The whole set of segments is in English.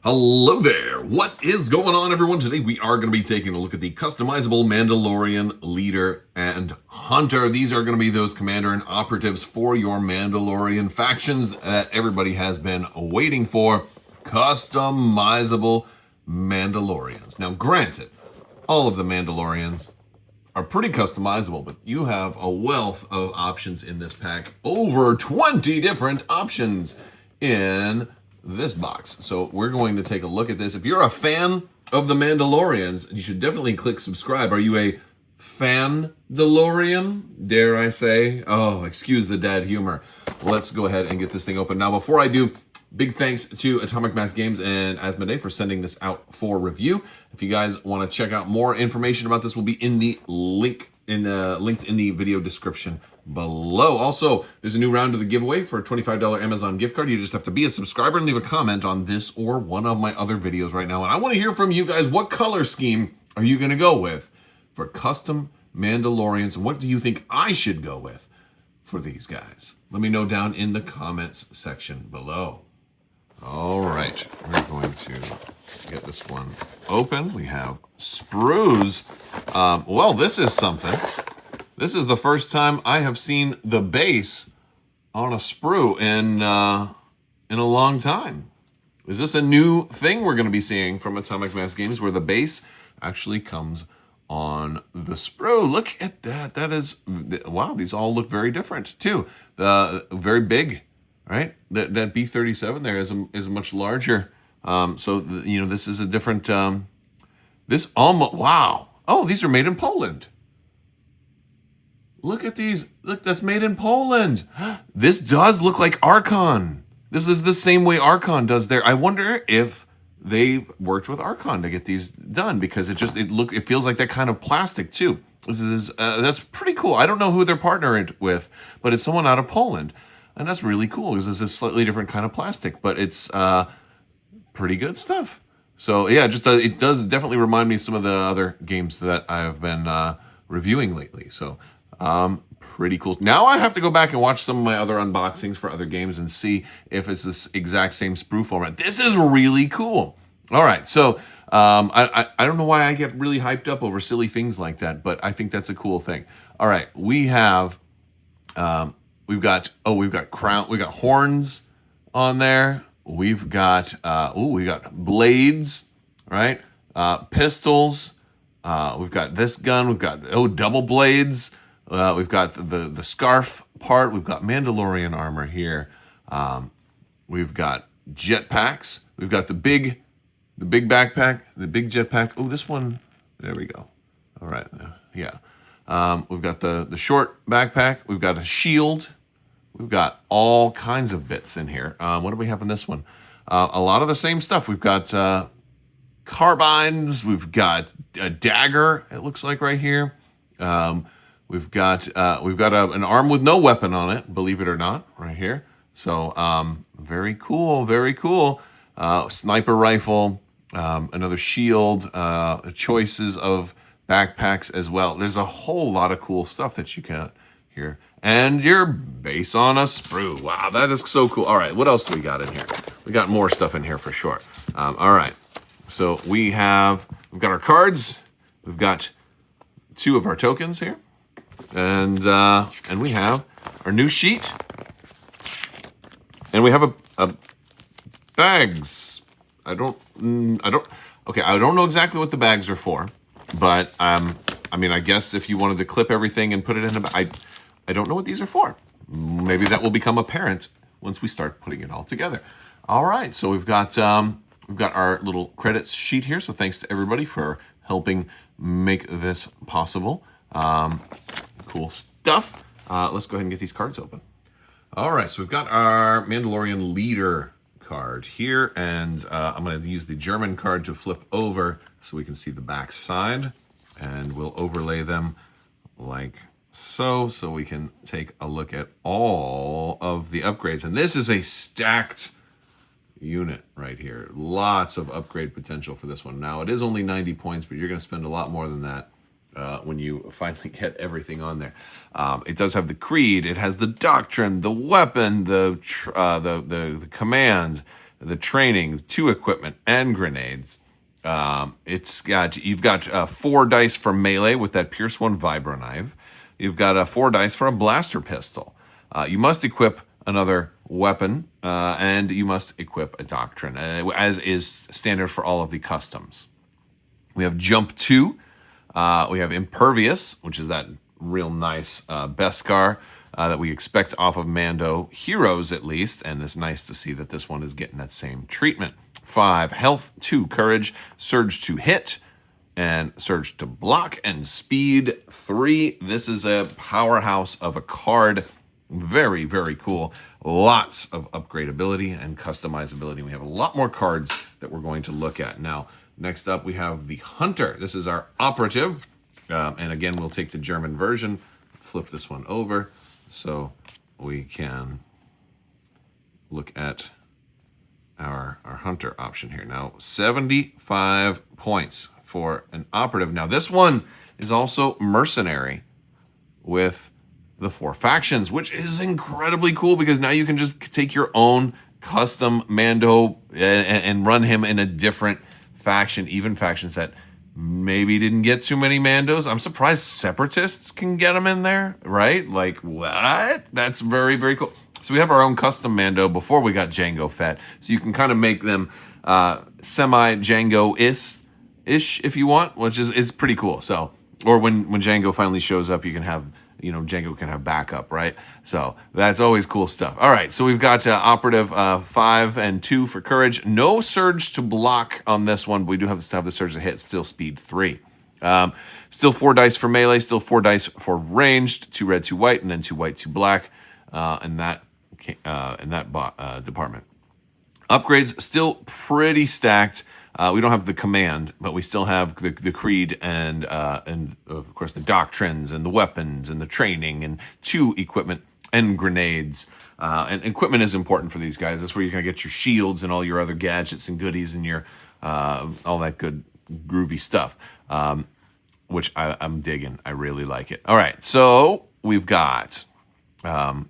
Hello there! What is going on, everyone? Today we are going to be taking a look at the Customizable Mandalorian Leader and Hunter. These are going to be those commander and operatives for your Mandalorian factions that everybody has been waiting for. Customizable Mandalorians. Now, granted, all of the Mandalorians are pretty customizable, but you have a wealth of options in this pack. Over 20 different options in this box. So we're going to take a look at this. If you're a fan of the Mandalorians, you should definitely click subscribe. Are you a fan-DeLorean, dare I say? Oh, excuse the dad humor. Let's go ahead and get this thing open. Now, before I do, big thanks to Atomic Mass Games and Asmodee for sending this out for review. If you guys want to check out more information about this, will be in the linked in the video description below. Also, there's a new round of the giveaway for a $25 Amazon gift card. You just have to be a subscriber and leave a comment on this or one of my other videos right now. And I want to hear from you guys. What color scheme are you going to go with for custom Mandalorians? And what do you think I should go with for these guys? Let me know down in the comments section below. All right, we're going to get this one open. We have sprues. Well, this is something. This is the first time I have seen the base on a sprue in a long time. Is this a new thing we're going to be seeing from Atomic Mass Games, where the base actually comes on the sprue? Look at that. That is, wow, these all look very different too. Very big, right? That B-37 there is much larger. This is a different, this almost, wow. Oh, these are made in Poland. Look at these. Look, that's made in Poland. This does look like Archon. This is the same way Archon does there. I wonder if they worked with Archon to get these done, because it feels like that kind of plastic too. This is that's pretty cool. I don't know who they're partnering with, but it's someone out of Poland, and that's really cool because it's a slightly different kind of plastic, but it's pretty good stuff. So yeah, it does definitely remind me of some of the other games that I have been reviewing lately. So pretty cool. Now I have to go back and watch some of my other unboxings for other games and see if it's this exact same sprue format. This is really cool. All right, so I don't know why I get really hyped up over silly things like that, but I think that's a cool thing. All right, we have we've got horns on there. We've got blades, right? Pistols. We've got this gun. We've got double blades. We've got the scarf part. We've got Mandalorian armor here. We've got jetpacks. We've got the big backpack, the big jetpack. Oh, this one. There we go. All right. Yeah. We've got the short backpack. We've got a shield. We've got all kinds of bits in here. What do we have in this one? A lot of the same stuff. We've got carbines. We've got a dagger, it looks like right here. We've got an arm with no weapon on it, believe it or not, right here. So very cool, very cool. Sniper rifle, another shield, choices of backpacks as well. There's a whole lot of cool stuff that you can here. And your base on a sprue. Wow, that is so cool. All right, what else do we got in here? We got more stuff in here for sure. All right, so we've got our cards. We've got 2 of our tokens here, and we have our new sheet, and we have a bags. I don't know exactly what the bags are for, but I guess if you wanted to clip everything and put it in I don't know what these are for. Maybe that will become apparent once we start putting it all together. All right, so we've got our little credits sheet here. So thanks to everybody for helping make this possible. Cool stuff. Let's go ahead and get these cards open. All right, so we've got our Mandalorian Leader card here, and I'm going to use the German card to flip over so we can see the back side, and we'll overlay them like so we can take a look at all of the upgrades. And this is a stacked unit right here. Lots of upgrade potential for this one. Now, it is only 90 points, but you're going to spend a lot more than that when you finally get everything on there. It does have the creed. It has the doctrine, the weapon, the commands, the training, 2 equipment, and grenades. You've got 4 dice for melee with that Pierce 1 vibro knife. You've got 4 dice for a blaster pistol. You must equip another weapon, and you must equip a doctrine, as is standard for all of the customs. We have Jump 2. We have Impervious, which is that real nice Beskar that we expect off of Mando heroes, at least, and it's nice to see that this one is getting that same treatment. 5, Health. 2, Courage. Surge to hit, and Surge to block, and Speed. 3, this is a powerhouse of a card. Very, very cool. Lots of upgradability and customizability. We have a lot more cards that we're going to look at. Now, next up, we have the Hunter. This is our operative. And again, we'll take the German version, flip this one over so we can look at our Hunter option here. Now, 75 points for an operative. Now, this one is also mercenary with the 4 factions, which is incredibly cool because now you can just take your own custom Mando and run him in a different faction, even factions that maybe didn't get too many Mandos. I'm surprised Separatists can get them in there, right? Like, what? That's very, very cool. So we have our own custom Mando before we got Jango Fett. So you can kind of make them semi-Jango-ish if you want, which is pretty cool. So, or when Jango finally shows up, you can have, Jango can have backup, right? So that's always cool stuff. All right, so we've got operative 5 and 2 for courage. No surge to block on this one, but we do have to have the surge to hit. Still speed 3. Still 4 dice for melee. Still 4 dice for ranged. 2 red, 2 white, and then 2 white, 2 black. In that department. Upgrades still pretty stacked. We don't have the command, but we still have the creed and of course the doctrines and the weapons and the training and 2 equipment and grenades. And equipment is important for these guys. That's where you're gonna get your shields and all your other gadgets and goodies and your all that good groovy stuff, which I'm digging. I really like it. All right, so we've got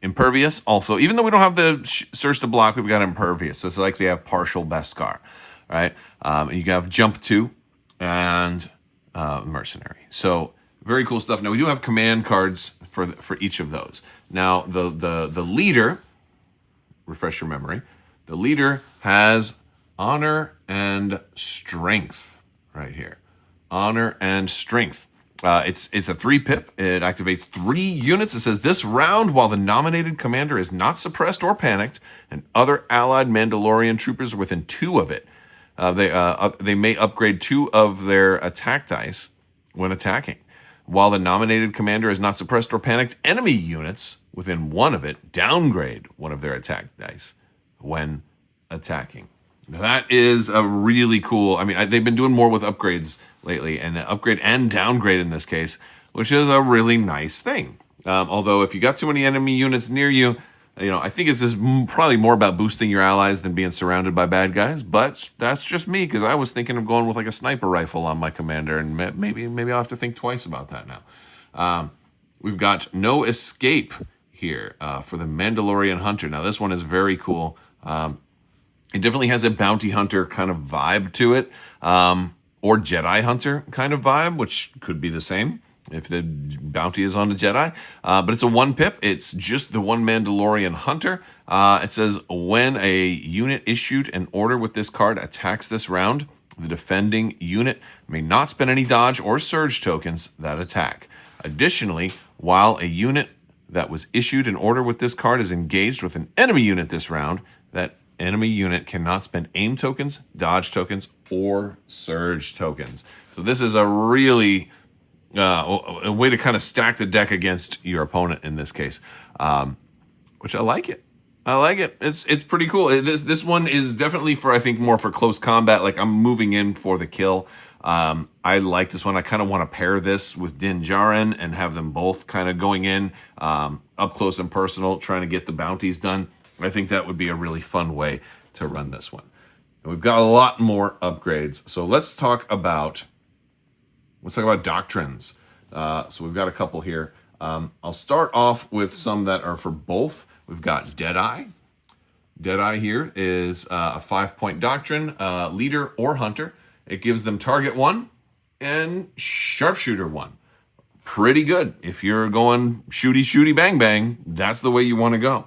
Impervious also. Even though we don't have the surge to block, we've got Impervious, so it's like they have partial Beskar. Right, and you have Jump 2 and Mercenary. So very cool stuff. Now we do have command cards for each of those. Now the leader, refresh your memory. The leader has Honor and Strength right here. Honor and Strength. It's a 3-pip. It activates 3 units. It says this round, while the nominated commander is not suppressed or panicked, and other allied Mandalorian troopers are within 2 of it. They may upgrade 2 of their attack dice when attacking. While the nominated commander is not suppressed or panicked, enemy units within 1 of it downgrade 1 of their attack dice when attacking. That is a really cool. I mean, they've been doing more with upgrades lately, and upgrade and downgrade in this case, which is a really nice thing. Although if you got too many enemy units near you, I think it's probably more about boosting your allies than being surrounded by bad guys. But that's just me, because I was thinking of going with like a sniper rifle on my commander, and maybe I'll have to think twice about that now. We've got No Escape here for the Mandalorian Hunter. Now this one is very cool. It definitely has a bounty hunter kind of vibe to it, or Jedi hunter kind of vibe, which could be the same if the bounty is on a Jedi. But it's a 1-pip. It's just the 1 Mandalorian Hunter. It says, when a unit issued an order with this card attacks this round, the defending unit may not spend any dodge or surge tokens that attack. Additionally, while a unit that was issued an order with this card is engaged with an enemy unit this round, that enemy unit cannot spend aim tokens, dodge tokens, or surge tokens. So this is a really a way to kind of stack the deck against your opponent in this case, which I like it. It's pretty cool. This one is definitely for, I think, more for close combat. Like, I'm moving in for the kill. I like this one. I kind of want to pair this with Din Djarin and have them both kind of going in up close and personal, trying to get the bounties done. I think that would be a really fun way to run this one. And we've got a lot more upgrades. So let's talk about doctrines. So we've got a couple here. I'll start off with some that are for both. We've got Deadeye, Deadeye here is a 5-point doctrine, leader or hunter. It gives them target 1 and sharpshooter 1. Pretty good. If you're going shooty, bang, bang, that's the way you want to go.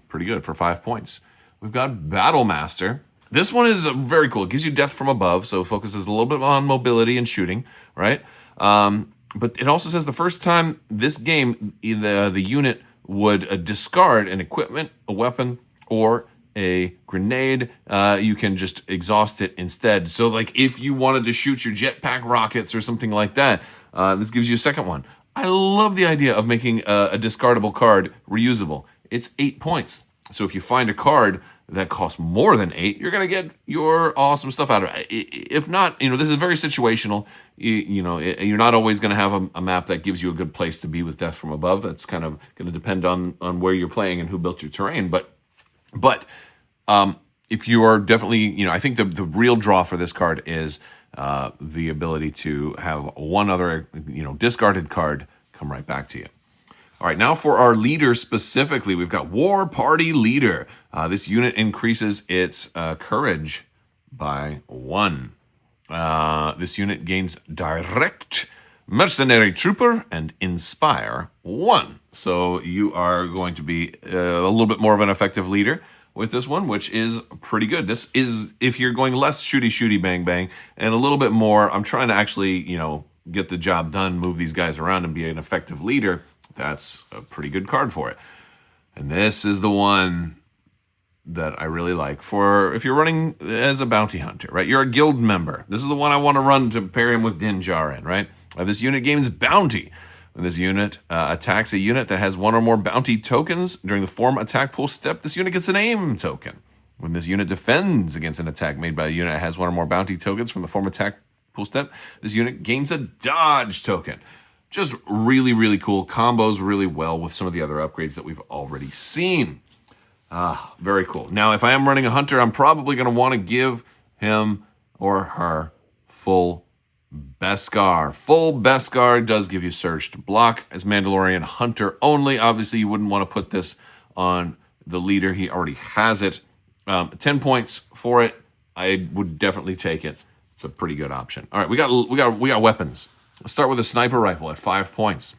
Pretty good for 5 points. We've got Battle Master. This one is very cool. It gives you death from above, so it focuses a little bit on mobility and shooting, right? But it also says the first time this game, the unit would discard an equipment, a weapon, or a grenade, you can just exhaust it instead. So like if you wanted to shoot your jetpack rockets or something like that, this gives you a second one. I love the idea of making a discardable card reusable. It's 8 points. So if you find a card that costs more than 8, you're going to get your awesome stuff out of it. If not, this is very situational. You're not always going to have a map that gives you a good place to be with Death from Above. That's kind of going to depend on where you're playing and who built your terrain. But if you are definitely, I think the real draw for this card is the ability to have one other, discarded card come right back to you. All right, now for our leader specifically, we've got War Party Leader. This unit increases its courage by 1. This unit gains Direct, Mercenary Trooper, and Inspire 1. So you are going to be a little bit more of an effective leader with this one, which is pretty good. This is, if you're going less shooty, bang, bang, and a little bit more, I'm trying to actually, get the job done, move these guys around, and be an effective leader. That's a pretty good card for it. And this is the one that I really like for if you're running as a bounty hunter, right? You're a guild member. This is the one I want to run to pair him with Din Djarin, right? This unit gains bounty. When this unit attacks a unit that has 1 or more bounty tokens during the form attack pool step, this unit gets an aim token. When this unit defends against an attack made by a unit that has 1 or more bounty tokens from the form attack pool step, this unit gains a dodge token. Just really, really cool. Combos really well with some of the other upgrades that we've already seen. Very cool. Now, if I am running a hunter, I'm probably going to want to give him or her full Beskar. Full Beskar does give you Surge to block as Mandalorian hunter only. Obviously, you wouldn't want to put this on the leader. He already has it. 10 points for it. I would definitely take it. It's a pretty good option. All right, we got weapons. Let's start with a sniper rifle at 5 points.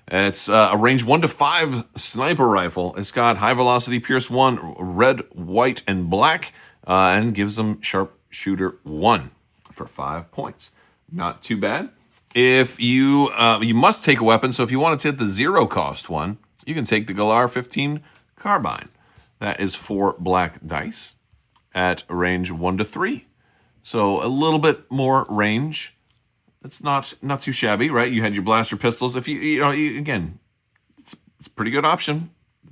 It's a range 1 to 5 sniper rifle. It's got high velocity, pierce 1, red, white, and black, and gives them sharpshooter 1 for 5 points. Not too bad. If you must take a weapon, so if you want to take the 0 cost one, you can take the Galar 15 carbine. That is 4 black dice at range 1 to 3. So a little bit more range. It's not too shabby, right? You had your blaster pistols. If again, it's a pretty good option.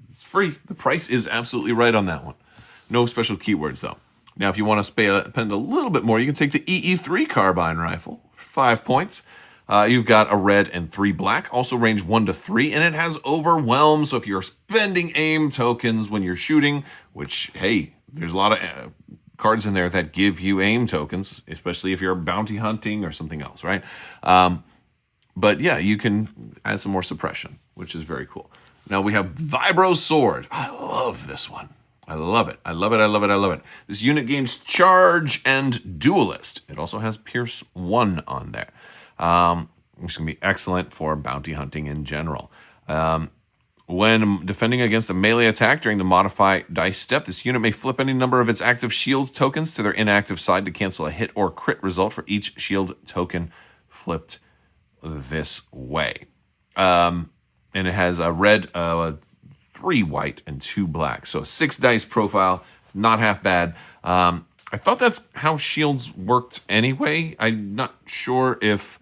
It's free. The price is absolutely right on that one. No special keywords though. Now, if you want to spend a little bit more, you can take the EE3 carbine rifle for 5 points. You've got a red and 3 black, also range 1 to 3, and it has overwhelm. So if you're spending aim tokens when you're shooting, which hey, there's a lot of cards in there that give you aim tokens, especially if you're bounty hunting or something else, right? But yeah, you can add some more suppression, which is very cool. Now we have Vibro Sword. I love this one. I love it. I love it. I love it. I love it. This unit gains Charge and Duelist. It also has Pierce 1 on there. Which can be excellent for bounty hunting in general. When defending against a melee attack during the modify dice step, this unit may flip any number of its active shield tokens to their inactive side to cancel a hit or crit result for each shield token flipped this way. And it has a red, 3 white, and 2 black. So 6 dice profile, not half bad. I thought that's how shields worked anyway. I'm not sure if...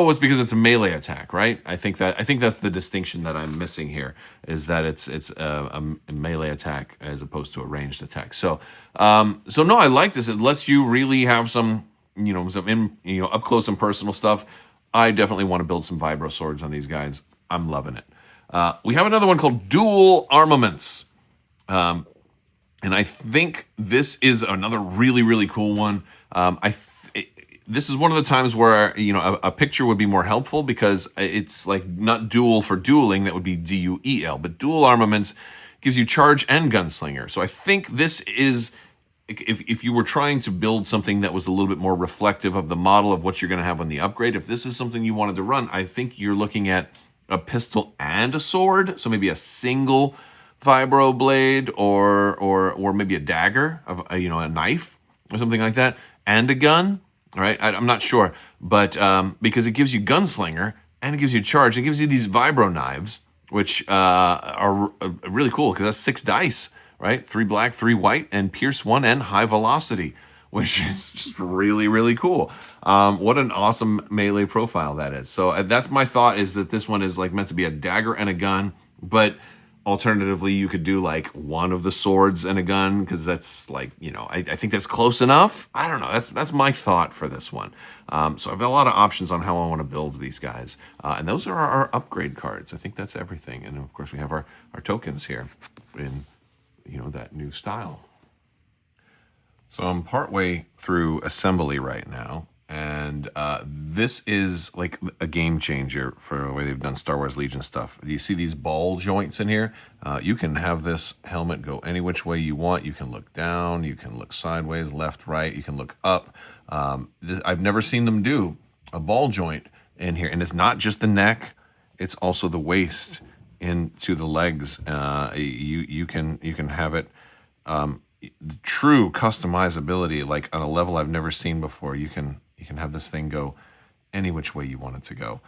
it's because it's a melee attack, right? I think that's the distinction that I'm missing here, is that it's a melee attack as opposed to a ranged attack. So no, I like this. It lets you really have some up close and personal stuff. I definitely want to build some vibro swords on these guys. I'm loving it. We have another one called Dual Armaments, and I think this is another really, really cool one. this is one of the times where, you know, a picture would be more helpful, because it's like not dual for dueling, that would be DUEL, but dual armaments gives you charge and gunslinger. So I think this is, if you were trying to build something that was a little bit more reflective of the model of what you're going to have on the upgrade, if this is something you wanted to run, I think you're looking at a pistol and a sword. So maybe a single vibro blade, or maybe a dagger, of you know, a knife or something like that, and a gun. All right, I'm not sure, but because it gives you gunslinger and it gives you charge, it gives you these vibro knives, which are really cool, because that's 6 dice, right? 3 black, 3 white, and pierce 1 and high velocity, which is just really, really cool. What an awesome melee profile that is. So that's my thought, is that this one is like meant to be a dagger and a gun, but alternatively, you could do like one of the swords and a gun, because that's like, you know, I think that's close enough. I don't know. That's my thought for this one. So I've got a lot of options on how I want to build these guys. And those are our upgrade cards. I think that's everything. And of course, we have our tokens here in, you know, that new style. So I'm partway through assembly right now. And this is like a game changer for the way they've done Star Wars Legion stuff. Do you see these ball joints in here? You can have this helmet go any which way you want. You can look down, you can look sideways, left, right, you can look up. I've never seen them do a ball joint in here. And it's not just the neck, it's also the waist into the legs. You can have it true customizability, like on a level I've never seen before. You can have this thing go any which way you want it to go.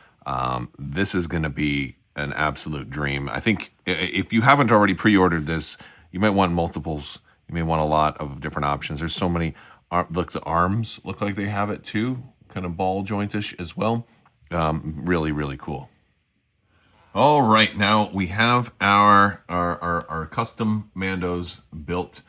This is going to be an absolute dream. I think if you haven't already pre-ordered this, you might want multiples. You may want a lot of different options. There's so many. Look, the arms look like they have it too, kind of ball jointish as well. Really, really cool. All right, now we have our custom Mandos built.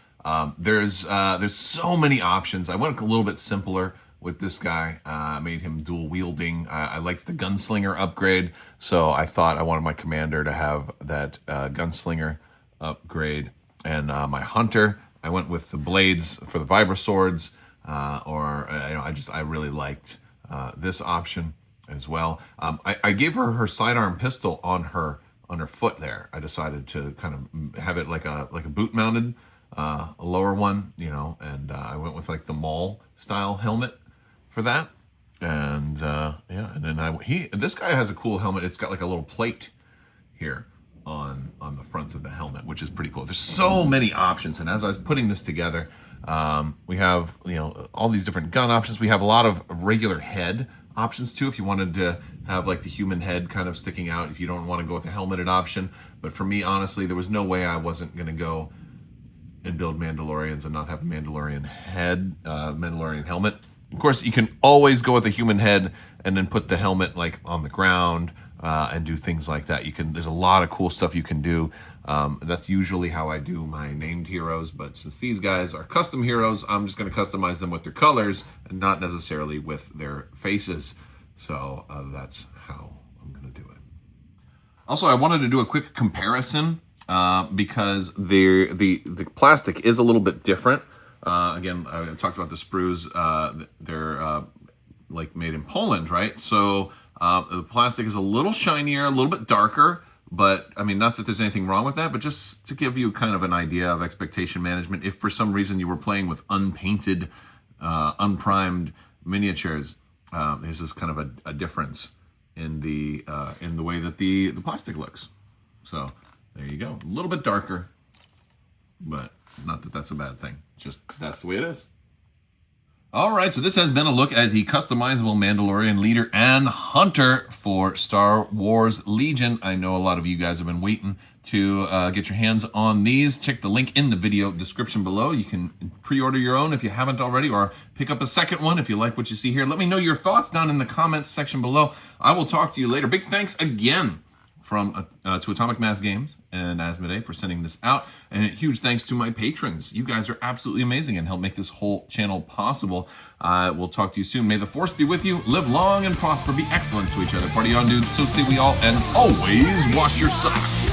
There's so many options. I went a little bit simpler with this guy. I made him dual wielding. I liked the gunslinger upgrade, so I thought I wanted my commander to have that gunslinger upgrade. And my hunter, I went with the blades for the vibro swords, I really liked this option as well. I gave her sidearm pistol on her foot there. I decided to kind of have it like a boot mounted, a lower one, you know, and I went with like the Maul style helmet for that. And yeah, and then this guy has a cool helmet. It's got like a little plate here on the front of the helmet, which is pretty cool. There's so many options, and as I was putting this together, we have, you know, all these different gun options. We have a lot of regular head options too, if you wanted to have like the human head kind of sticking out, if you don't want to go with a helmeted option. But for me, honestly, there was no way I wasn't going to go and build Mandalorians and not have a Mandalorian head, Mandalorian helmet. Of course, you can always go with a human head and then put the helmet like on the ground and do things like that. There's a lot of cool stuff you can do. That's usually how I do my named heroes, but since these guys are custom heroes, I'm just going to customize them with their colors and not necessarily with their faces. So that's how I'm going to do it. Also, I wanted to do a quick comparison because the plastic is a little bit different. Again, I talked about the sprues. They're like made in Poland, right? So the plastic is a little shinier, a little bit darker. But I mean, not that there's anything wrong with that, but just to give you kind of an idea of expectation management. If for some reason you were playing with unpainted, unprimed miniatures, this is kind of a difference in the way that the plastic looks. So there you go, a little bit darker, but not that that's a bad thing. Just that's the way it is. All right, so this has been a look at the customizable Mandalorian leader and hunter for Star Wars Legion. I know a lot of you guys have been waiting to get your hands on these. Check the link in the video description below. You can pre-order your own if you haven't already, or pick up a second one if you like what you see here. Let me know your thoughts down in the comments section below. I will talk to you later. Big thanks again to Atomic Mass Games and Asmodee for sending this out. And a huge thanks to my patrons. You guys are absolutely amazing and help make this whole channel possible. We'll talk to you soon. May the Force be with you. Live long and prosper. Be excellent to each other. Party on, dudes. So say we all. And always wash your socks.